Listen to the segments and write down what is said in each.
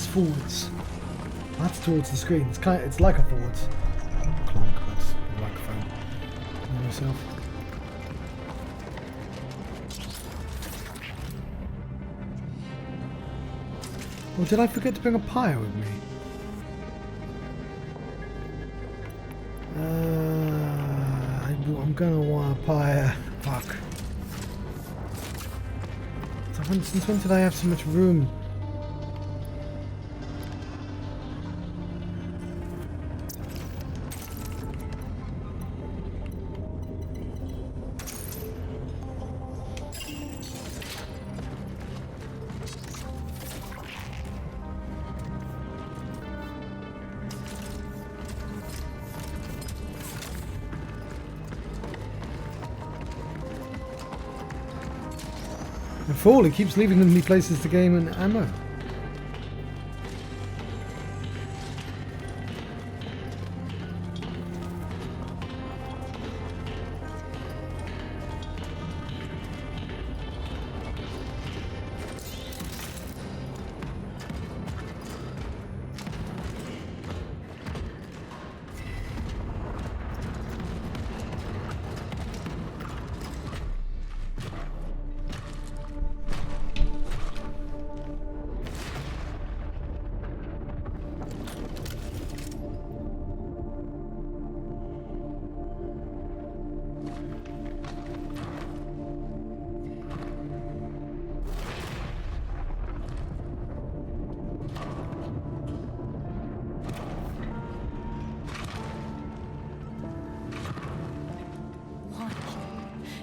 It's forwards. That's towards the screen. It's like a forwards. Clonk, that's the microphone. On myself. Oh, did I forget to bring a pyre with me? I'm gonna want a pyre. Fuck. So since when did I have so much room? The fool, he keeps leaving me places to gain and ammo.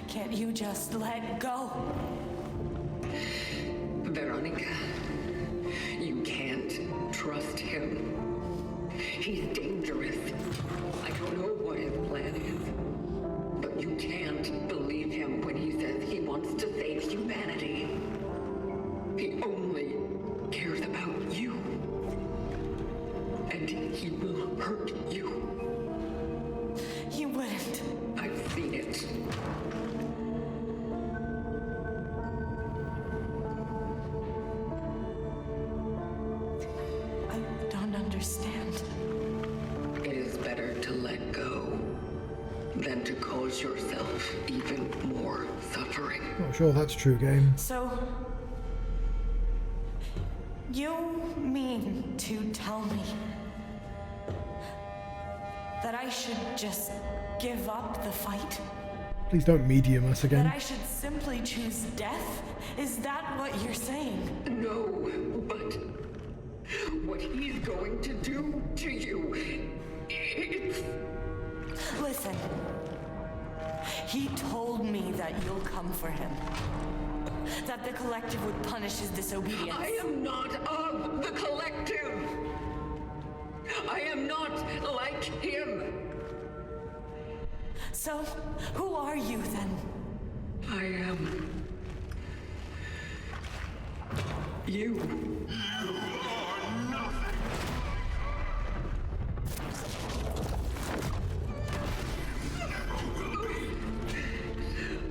Can't you just let go? Veronica, you can't trust him. He's dangerous. I don't know what his plan is, but you can't believe him when he says he wants to save humanity. He only cares about you. And he will hurt you. He wouldn't. I've seen it. Understand. It is better to let go than to cause yourself even more suffering. Not sure that's true, game. So, you mean to tell me that I should just give up the fight? Please don't medium us again. That I should simply choose death? Is that what you're saying? No, but what he's going to do to you, it's... Listen. He told me that you'll come for him. That the collective would punish his disobedience. I am not of the collective. I am not like him. So, who are you then? I am... you.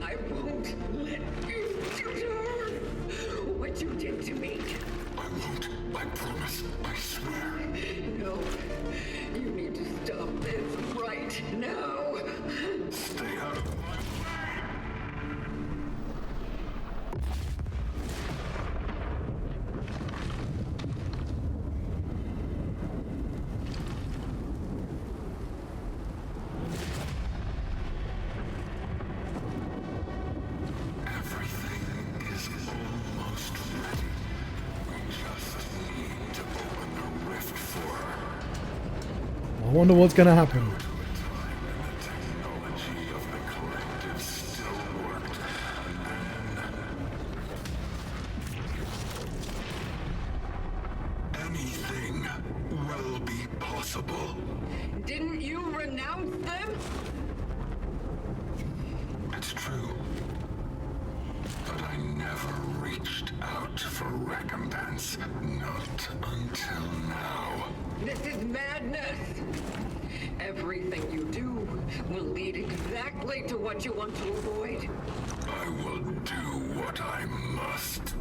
I won't let you do to her what you did to me. I won't. I promise. I swear. No. You need to stop this right now. Stay out of my way. I wonder what's going to happen. Anything will be possible. Didn't you renounce them? It's true. But I never reached out for recompense. Not until now. This is madness. Everything you do will lead exactly to what you want to avoid. I will do what I must.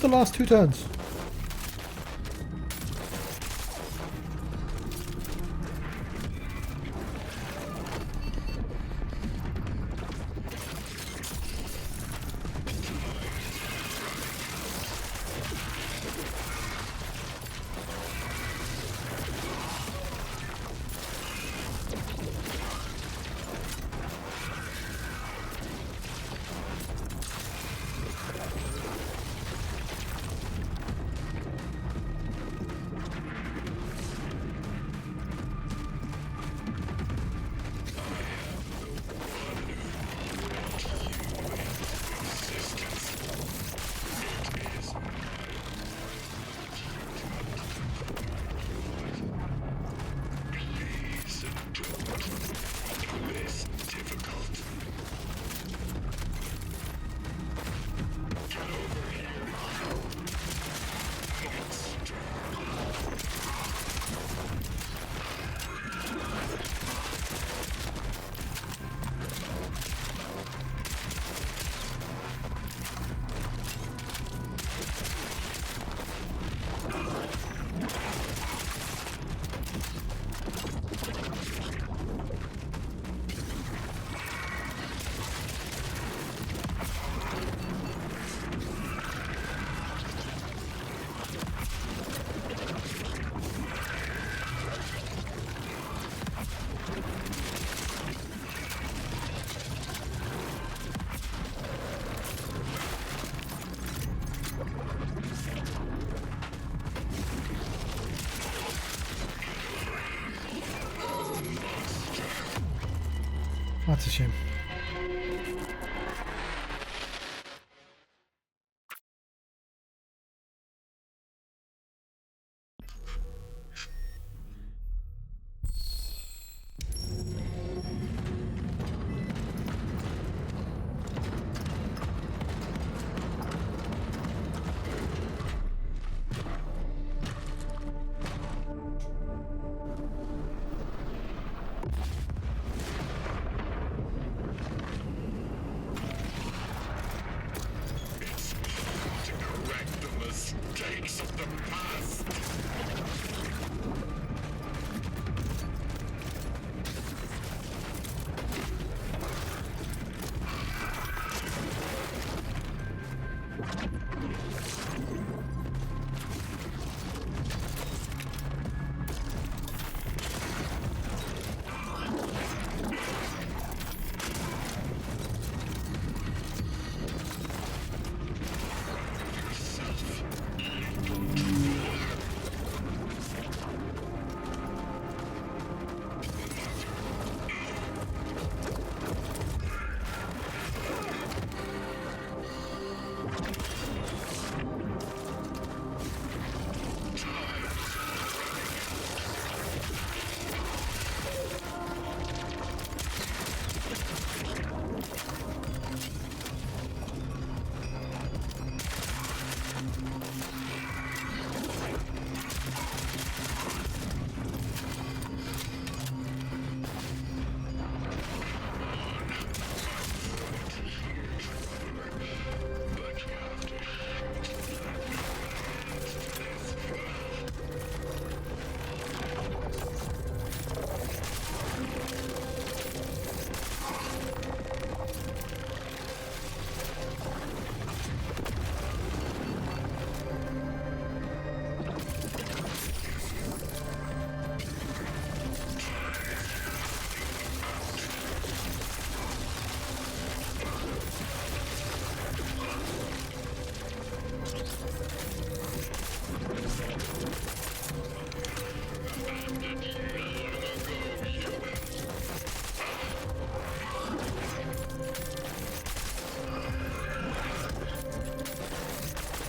with the last 2 turns. That's a shame.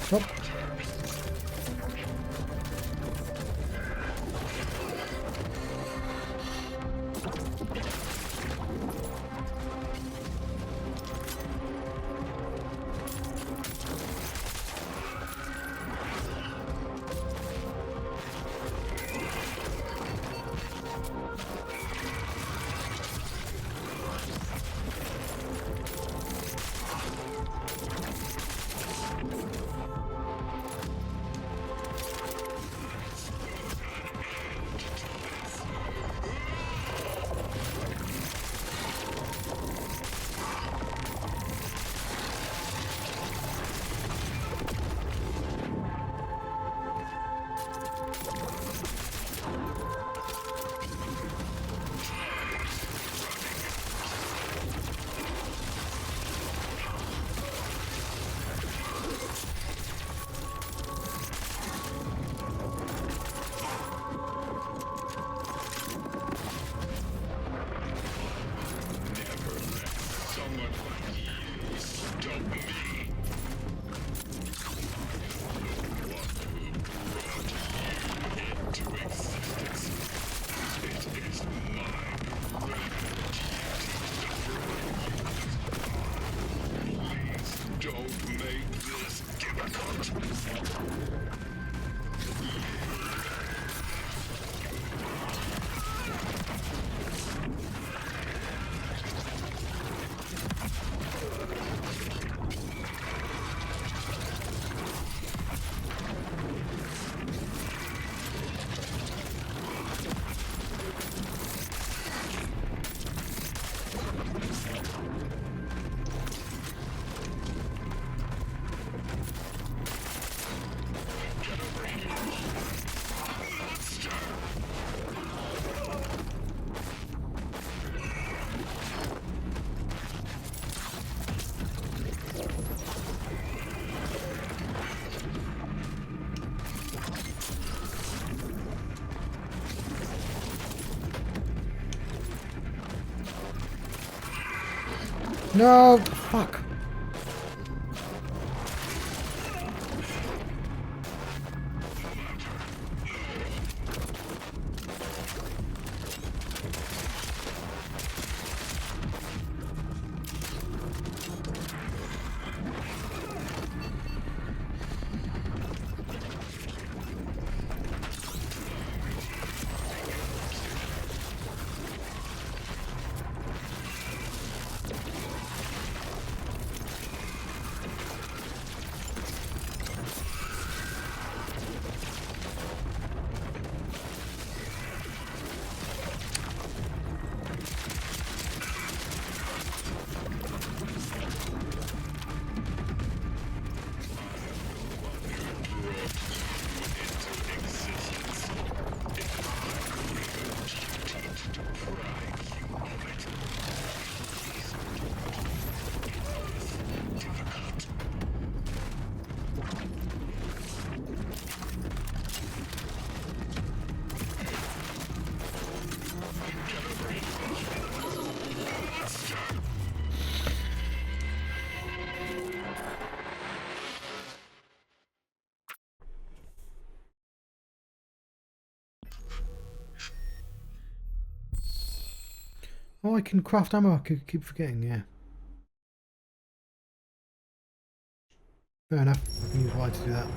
Stop. No! Fuck! Oh, I can craft ammo. I keep forgetting, yeah. Fair enough. I can use Y to do that.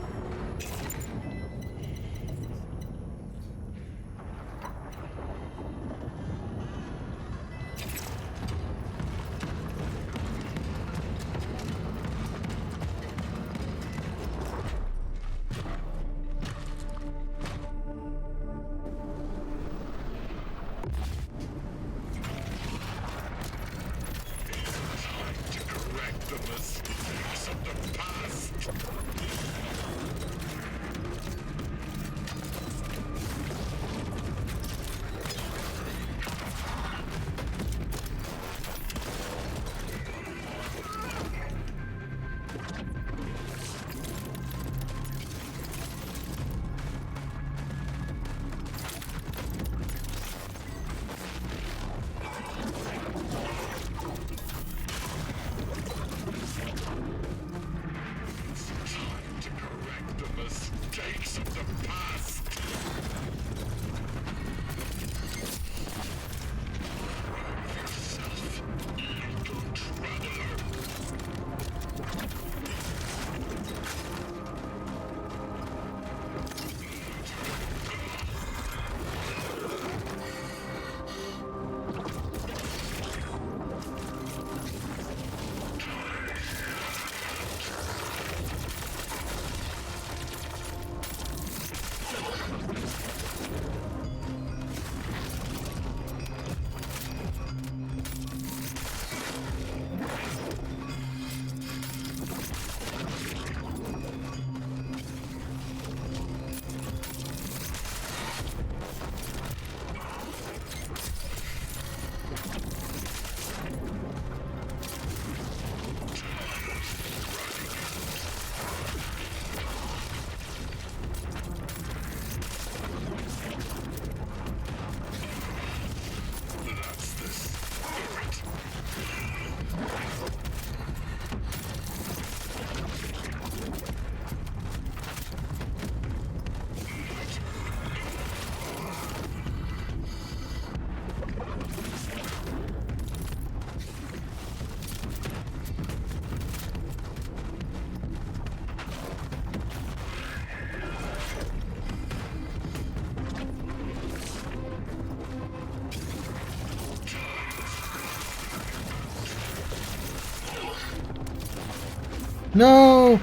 No!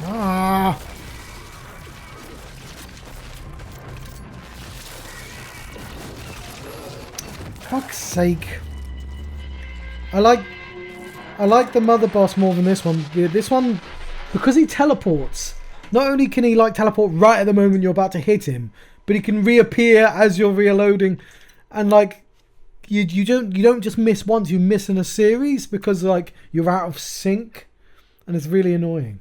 Ah! Fuck's sake. I like the mother boss more than this one. This one, because he teleports, not only can he like teleport right at the moment you're about to hit him, but he can reappear as you're reloading, and like you don't just miss once, you miss in a series because like you're out of sync, and it's really annoying.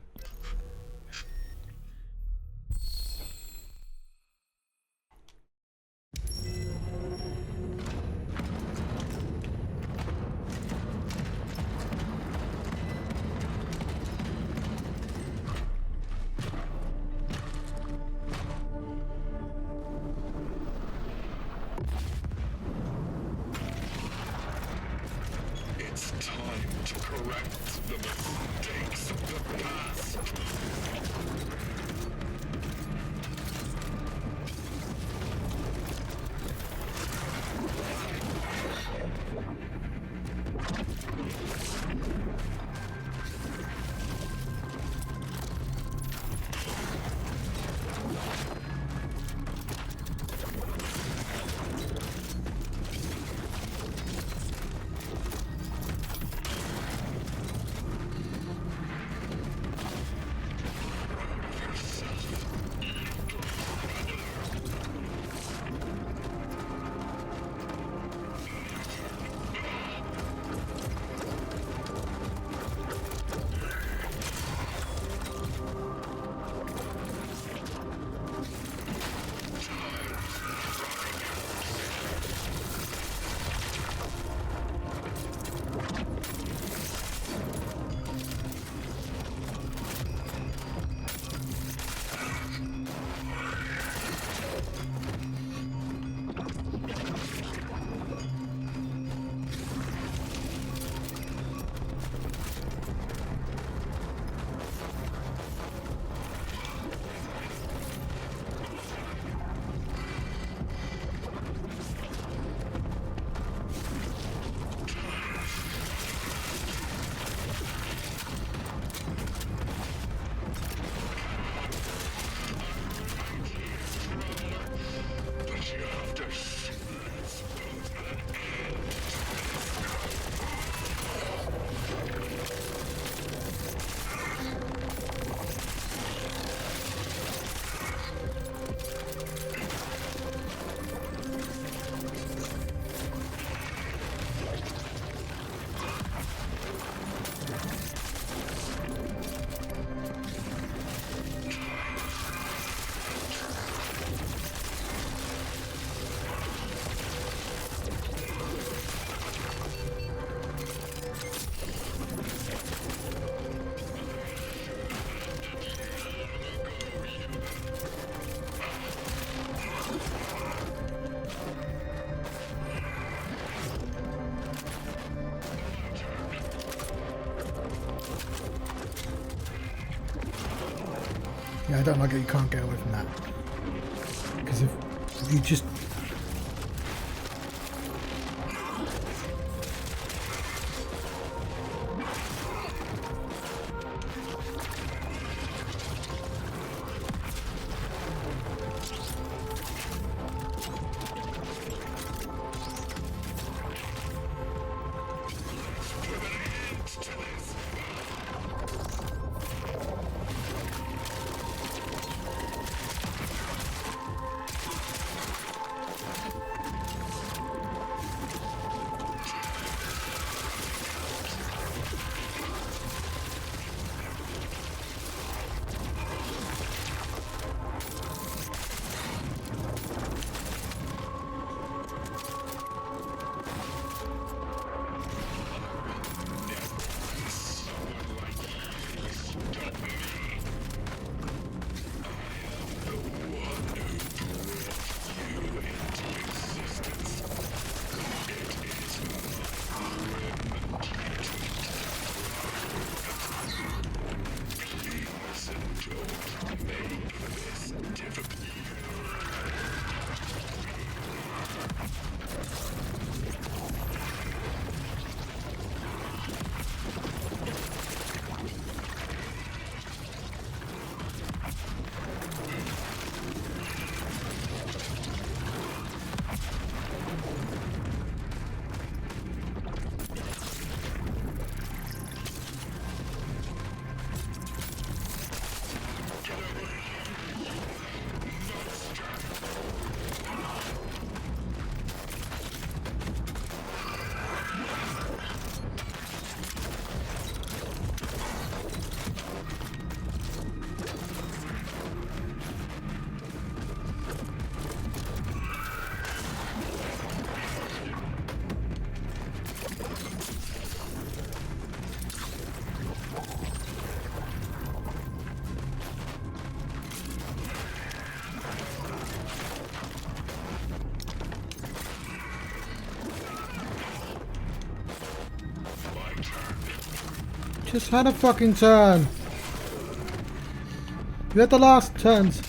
It's time to correct the mistakes of the past. Yeah, I don't like it. You can't get away from that. Because if you just... Just had a fucking turn. You had the last turns.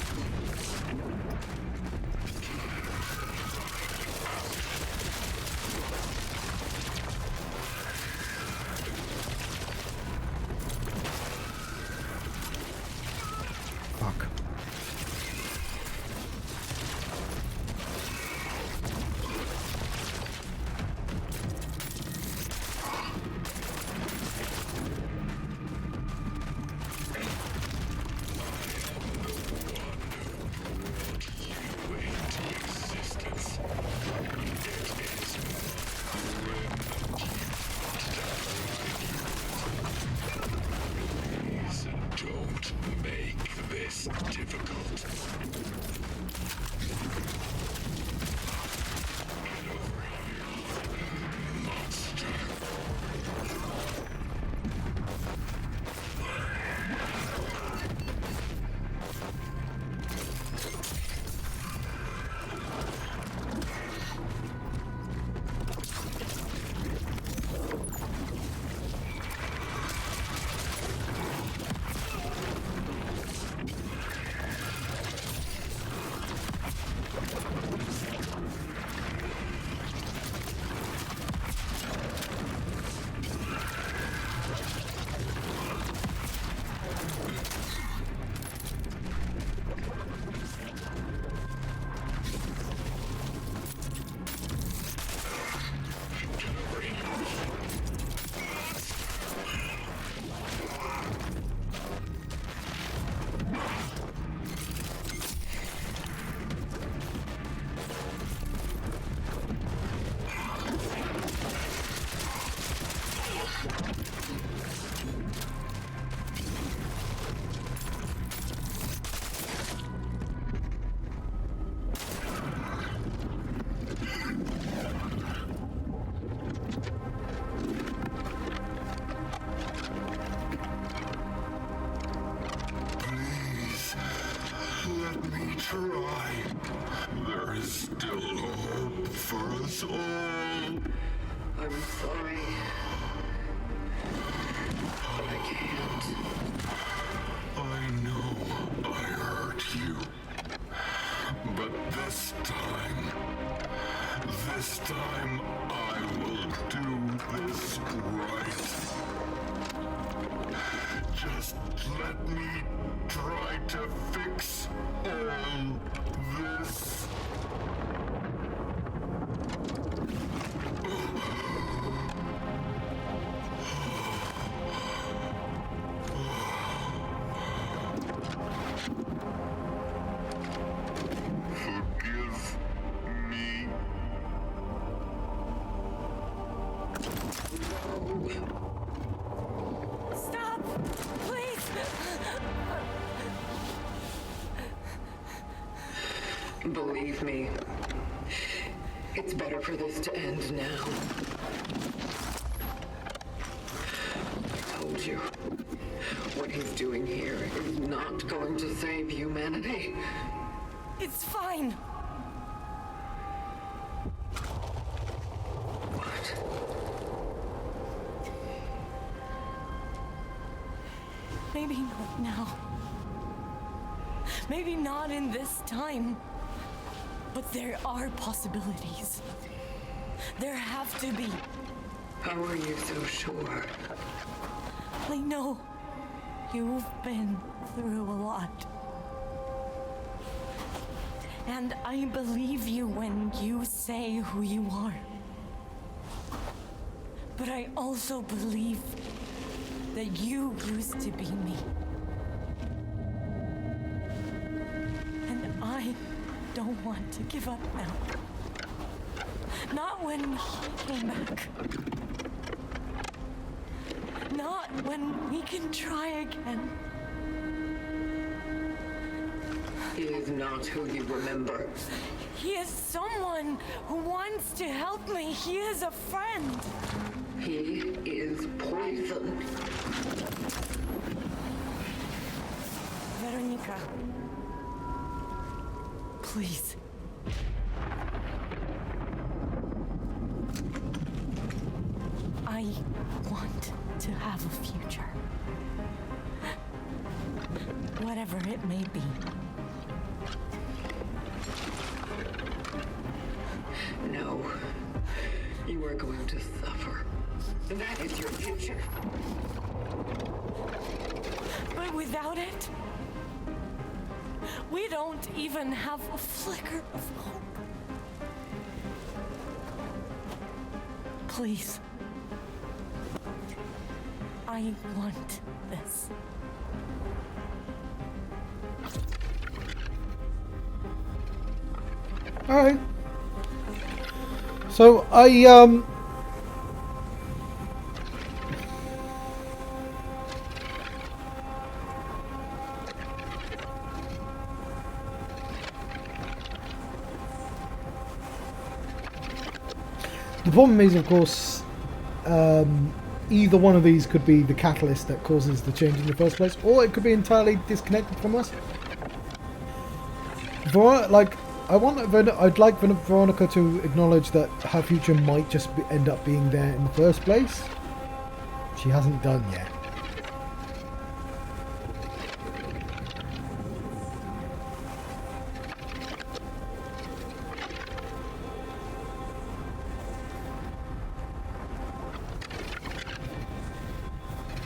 Fuck. try. There is still hope for us all. I'm sorry. But I can't. I know, let me try to fix all this. Forgive me. Stop! Please! Believe me, it's better for this to end now. I told you, what he's doing here is not going to save humanity. It's fine. What? Maybe not now. Maybe not in this time. But there are possibilities. There have to be. How are you so sure? I know you've been through a lot. And I believe you when you say who you are. But I also believe that you used to be me. And I don't want to give up now. Not when he came back. Not when we can try again. He is not who you remember. He is someone who wants to help me. He is a friend. He is poison. Veronica. Please. I want to have a future. Whatever it may be. No. You are going to suffer. That is your future. But without it, we don't even have a flicker of hope. Please. I want this. Alright. So the problem is, of course, either one of these could be the catalyst that causes the change in the first place, or it could be entirely disconnected from us. I'd like Veronica to acknowledge that her future might just end up being there in the first place. She hasn't done yet.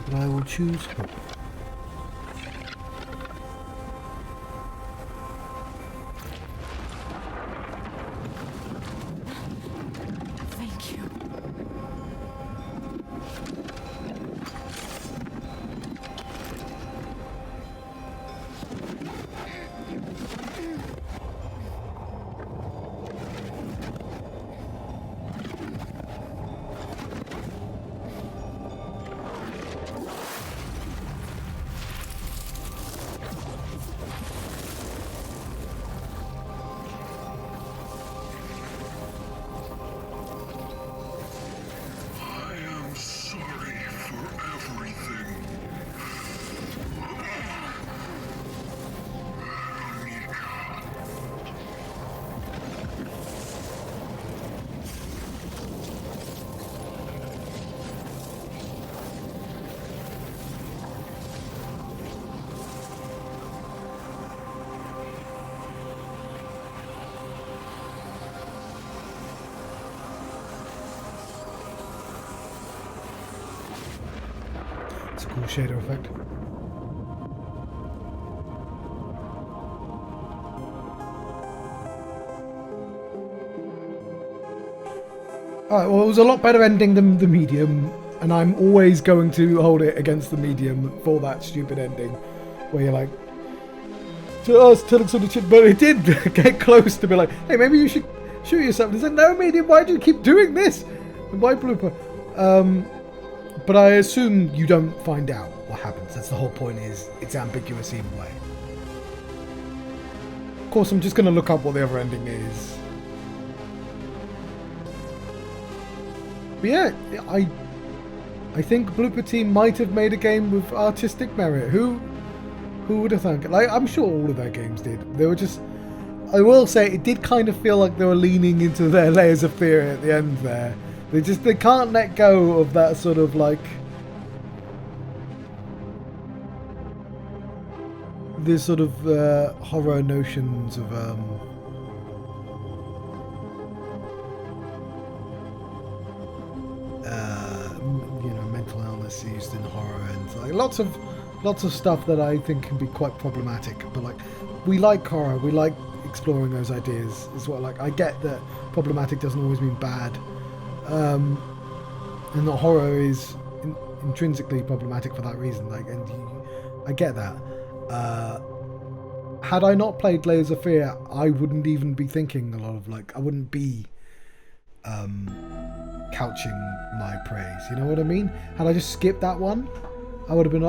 But I will choose hope. Thank you. I am sorry for everything. Veronica. It's a cool shader effect. Alright, well, it was a lot better ending than the medium, and I'm always going to hold it against the medium for that stupid ending, where you're like, to us telling some of the shit, but it did get close to be like, hey, maybe you should shoot yourself. And he said, no, medium, why do you keep doing this? And why Bloober? But I assume you don't find out what happens. That's the whole point, is it's ambiguous either way. Of course, I'm just going to look up what the other ending is. But yeah, I think Bloober Team might have made a game with artistic merit. Who would have thunk? Like, I'm sure all of their games did. They were just... I will say, it did kind of feel like they were leaning into their layers of theory at the end there. They can't let go of that sort of like... This sort of horror notions of... mental illness used in horror, and like lots of stuff that I think can be quite problematic. But like, we like horror, we like exploring those ideas as well. Like, I get that problematic doesn't always mean bad, and that horror is intrinsically problematic for that reason. Like, I get that. Had I not played Layers of Fear, I wouldn't even be thinking a lot of like, I wouldn't be couching my praise, you know what I mean? Had I just skipped that one, I would have been,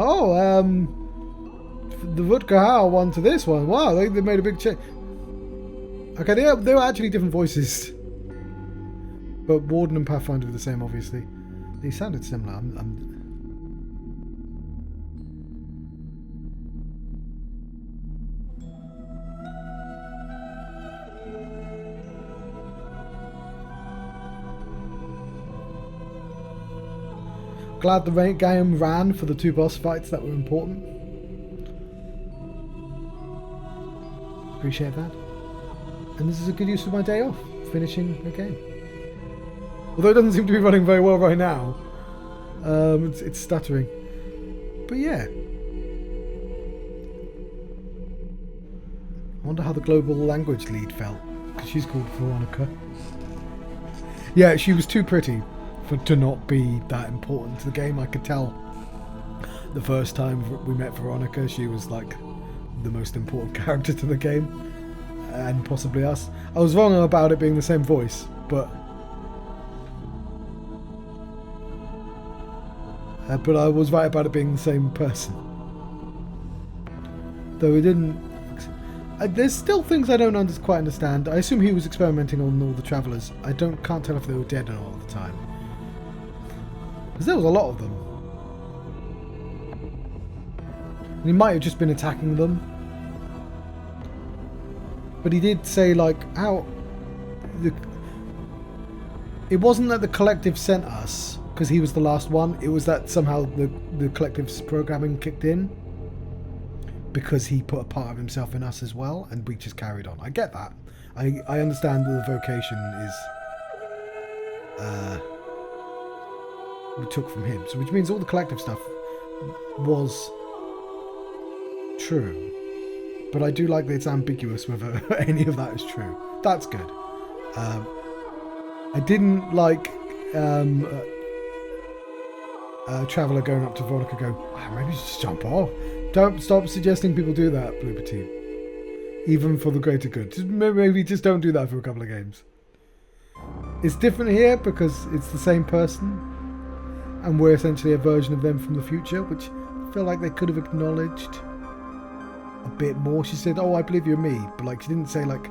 the Rutger Hauer one to this one, wow, they made a big change. Okay, they were actually different voices, but Warden and Pathfinder were the same, obviously. They sounded similar. I'm glad the game ran for the 2 boss fights that were important. Appreciate that. And this is a good use of my day off, finishing a game. Although it doesn't seem to be running very well right now. It's stuttering. But yeah. I wonder how the global language lead felt, because she's called Veronica. Yeah, she was too pretty to not be that important to the game. I could tell the first time we met Veronica, she was like the most important character to the game, and possibly us. I was wrong about it being the same voice, but I was right about it being the same person. Though it didn't... there's still things I don't quite understand. I assume he was experimenting on all the travellers. I can't tell if they were dead or not at the time, because there was a lot of them. And he might have just been attacking them. But he did say, like, how... It wasn't that the collective sent us, because he was the last one. It was that somehow the collective's programming kicked in, because he put a part of himself in us as well, and we just carried on. I get that. I understand that the vocation is... we took from him, so which means all the collective stuff was true, but I do like that it's ambiguous whether any of that is true. That's good. I didn't like Traveller going up to Veronica going, maybe just jump off. Don't stop suggesting people do that, Bloober Team, even for the greater good. Maybe just don't do that for a couple of games. It's different here because it's the same person, and we're essentially a version of them from the future, which I feel like they could have acknowledged a bit more. She said, I believe you're me, but like she didn't say like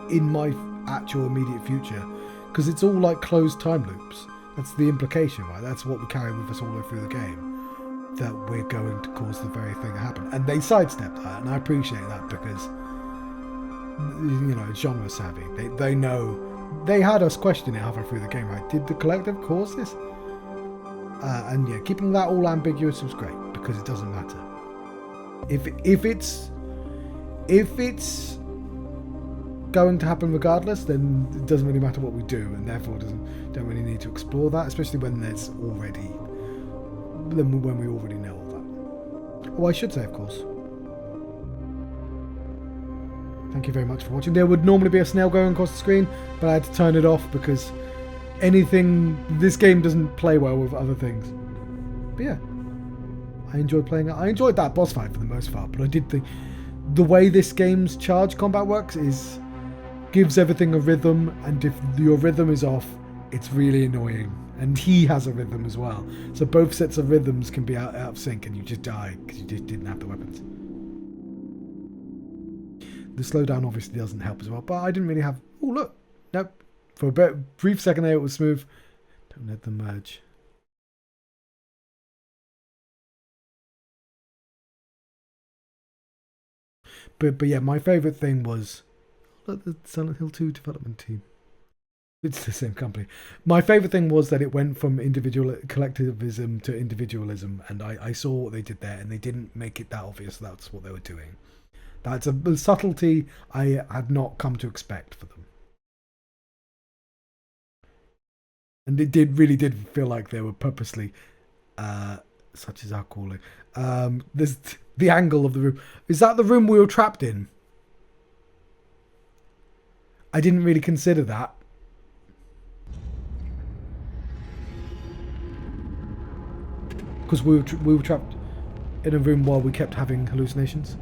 in my actual immediate future, because it's all like closed time loops. That's the implication, right? That's what we carry with us all the way through the game, that we're going to cause the very thing to happen. And they sidestepped that, and I appreciate that, because it's genre savvy. They know. They had us question it halfway through the game, right? Did the collective cause this? And yeah, keeping that all ambiguous was great, because it doesn't matter. If it's going to happen regardless, then it doesn't really matter what we do, and therefore don't really need to explore that, especially when we already know all that. Oh, I should say, of course, thank you very much for watching. There would normally be a snail going across the screen, but I had to turn it off because anything. This game doesn't play well with other things. But yeah, I enjoyed playing it. I enjoyed that boss fight for the most part, but I did think the way this game's charge combat works is gives everything a rhythm, and if your rhythm is off, it's really annoying. And he has a rhythm as well, so both sets of rhythms can be out of sync, and you just die because you just didn't have the weapons. The slowdown obviously doesn't help as well, but I didn't really have. Oh look, nope. For a brief second there, it was smooth. Don't let them merge. But yeah, my favourite thing was look, the Silent Hill 2 development team. It's the same company. My favourite thing was that it went from individual collectivism to individualism, and I saw what they did there, and they didn't make it that obvious that's what they were doing. That's a subtlety I had not come to expect for them. And it really did feel like they were purposely, such as our calling. There's the angle of the room. Is that the room we were trapped in? I didn't really consider that. Because we were trapped in a room while we kept having hallucinations.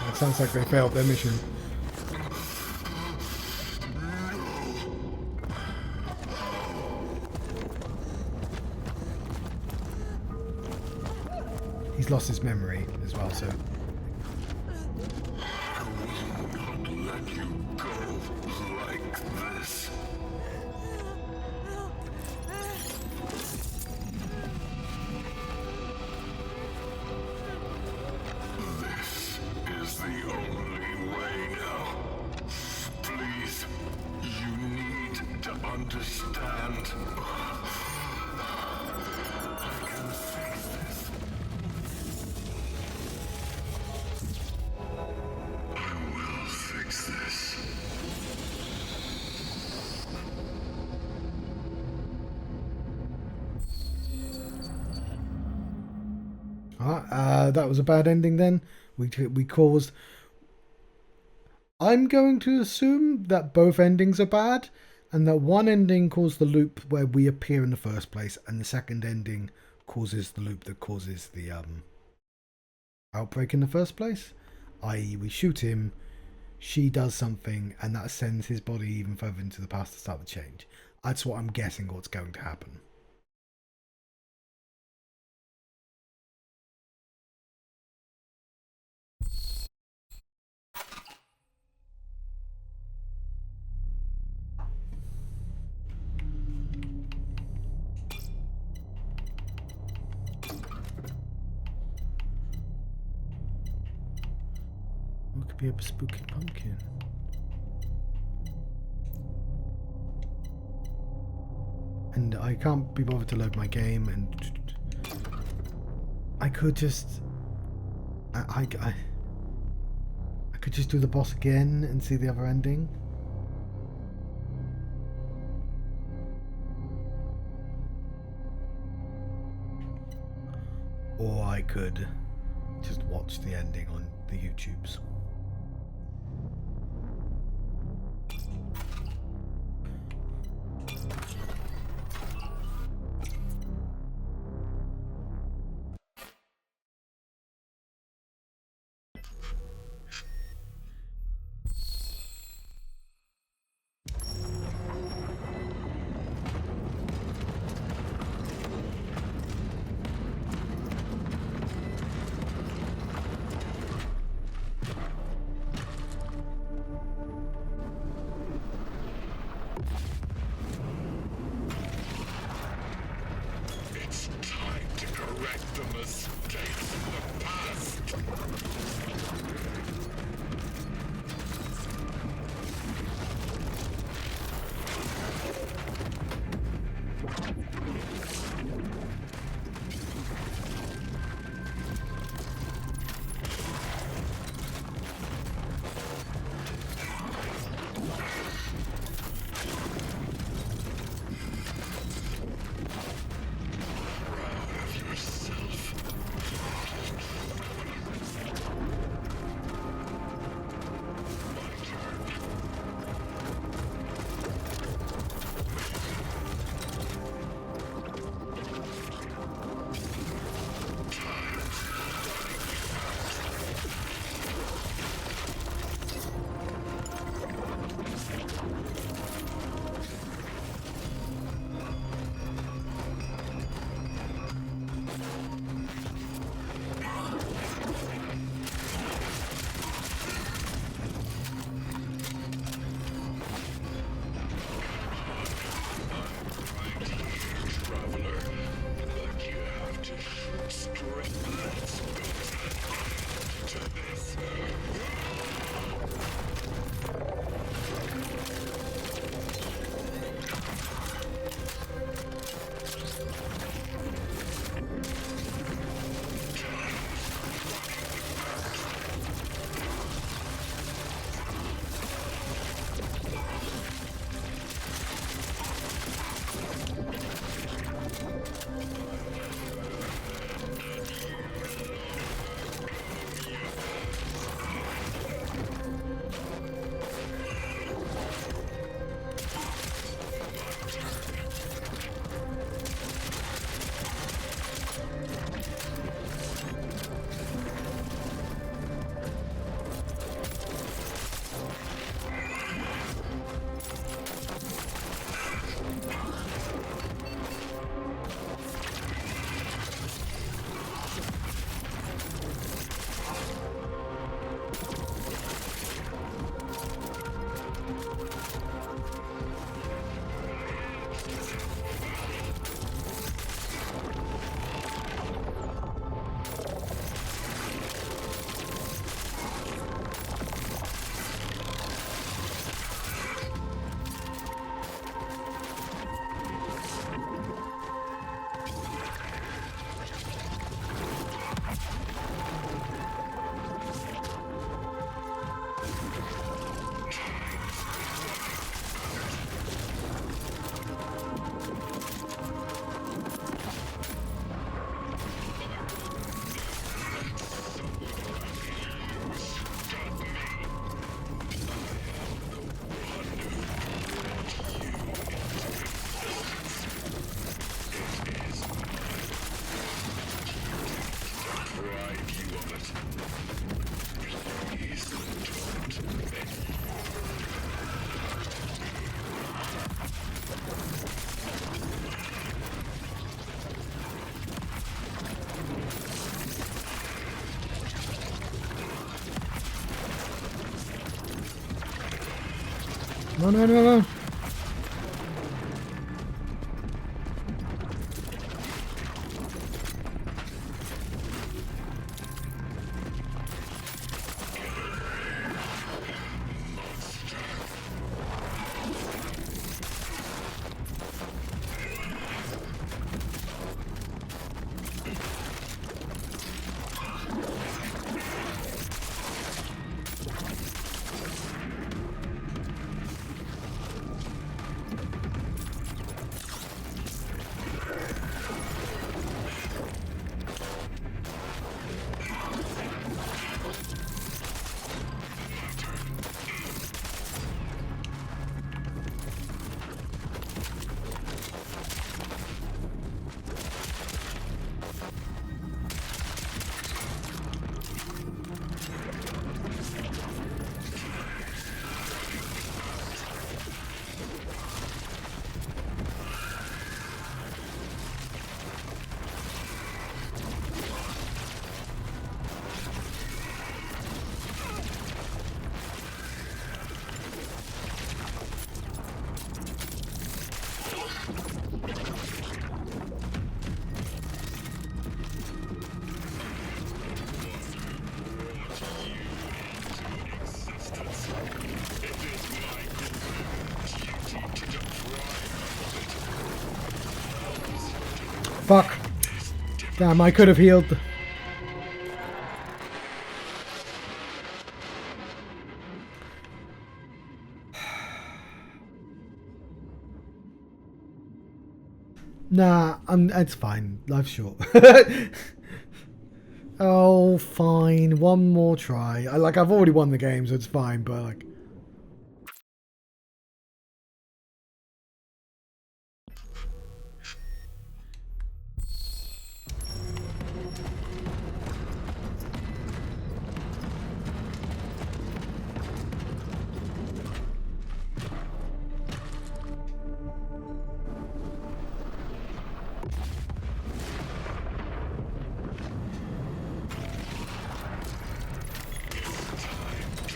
It sounds like they failed their mission. He's lost his memory as well, so. I will not let you go like this. This is the only way now. Please, you need to understand. I can fix this. I will fix this. That was a bad ending then. We caused... I'm going to assume that both endings are bad, and that one ending caused the loop where we appear in the first place, and the second ending causes the loop that causes the outbreak in the first place. I.e. we shoot him, she does something, and that sends his body even further into the past to start the change. That's what I'm guessing what's going to happen. What could be a spooky pumpkin? And I can't be bothered to load my game, and I could just... I could just do the boss again and see the other ending. Or I could just watch the ending on the YouTubes. no, no, no. Fuck. Damn, I could have healed. Nah, it's fine. Life's short. Oh, fine. One more try. I've already won the game, so it's fine, but like...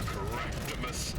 Correct the mistake.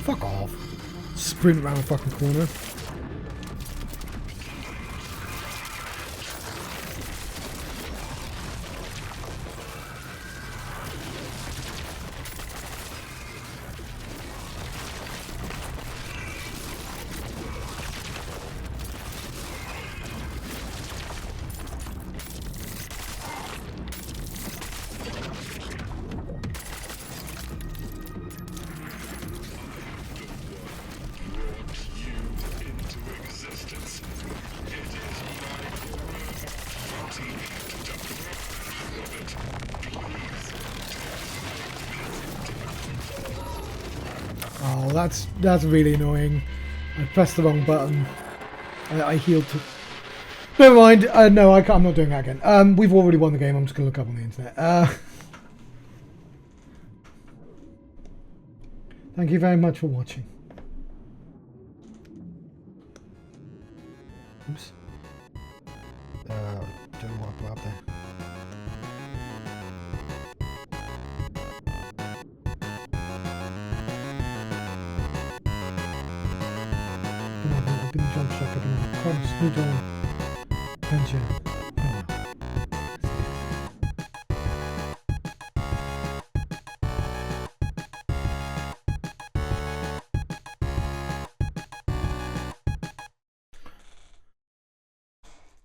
fuck off. Sprint around the fucking corner. Oh, that's really annoying. I pressed the wrong button. I healed to... Never mind. No, I'm not doing that again. We've already won the game. I'm just going to look up on the internet. Thank you very much for watching. Oops. Don't want to go up there. I've been jump shot. I've been Cronos, new dawn. Adventure.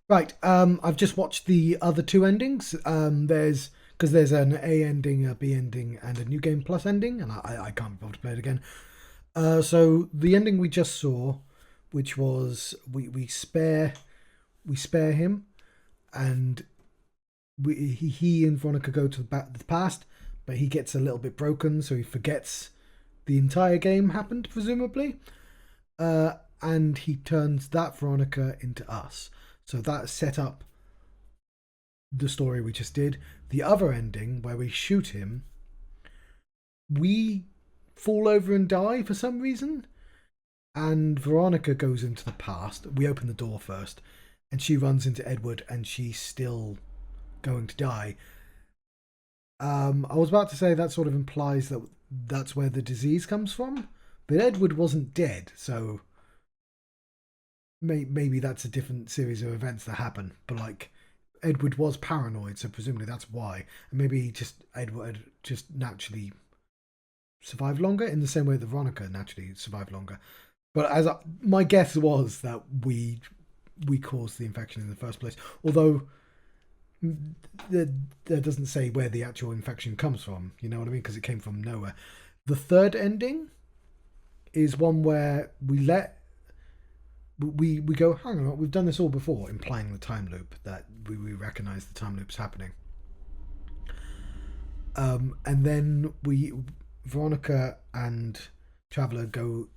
Right, I've just watched the other two endings. There's an A ending, a B ending, and a New Game Plus ending, and I can't be bothered to play it again. So the ending we just saw, which was we spare him, and he and Veronica go to the past, but he gets a little bit broken, so he forgets the entire game happened, presumably, and he turns that Veronica into us. So that set up the story we just did. The other ending, where we shoot him, we fall over and die for some reason, and Veronica goes into the past. We open the door first, and she runs into Edward, and she's still going to die. I was about to say that sort of implies that that's where the disease comes from, but Edward wasn't dead, so maybe that's a different series of events that happen. But like, Edward was paranoid, so presumably that's why. And maybe Edward just naturally survived longer, in the same way that Veronica naturally survived longer. But my guess was that we caused the infection in the first place. Although there doesn't say where the actual infection comes from. You know what I mean? Because it came from nowhere. The third ending is one where we go, hang on, we've done this all before, implying the time loop, that we recognise the time loop's happening. And then Veronica and Traveller go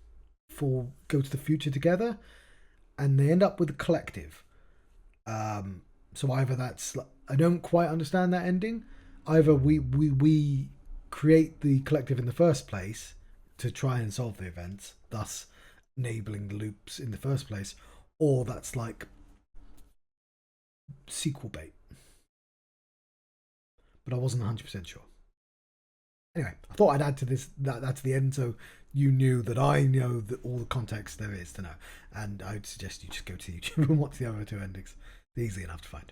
to the future together, and they end up with a collective. So either that's, I don't quite understand that ending. Either we create the collective in the first place to try and solve the events, thus enabling the loops in the first place, or that's like sequel bait. But I wasn't 100% sure. Anyway, I thought I'd add to that to the end, so you knew that I know that all the context there is to know. And I'd suggest you just go to YouTube and watch the other two endings. They're easy enough to find.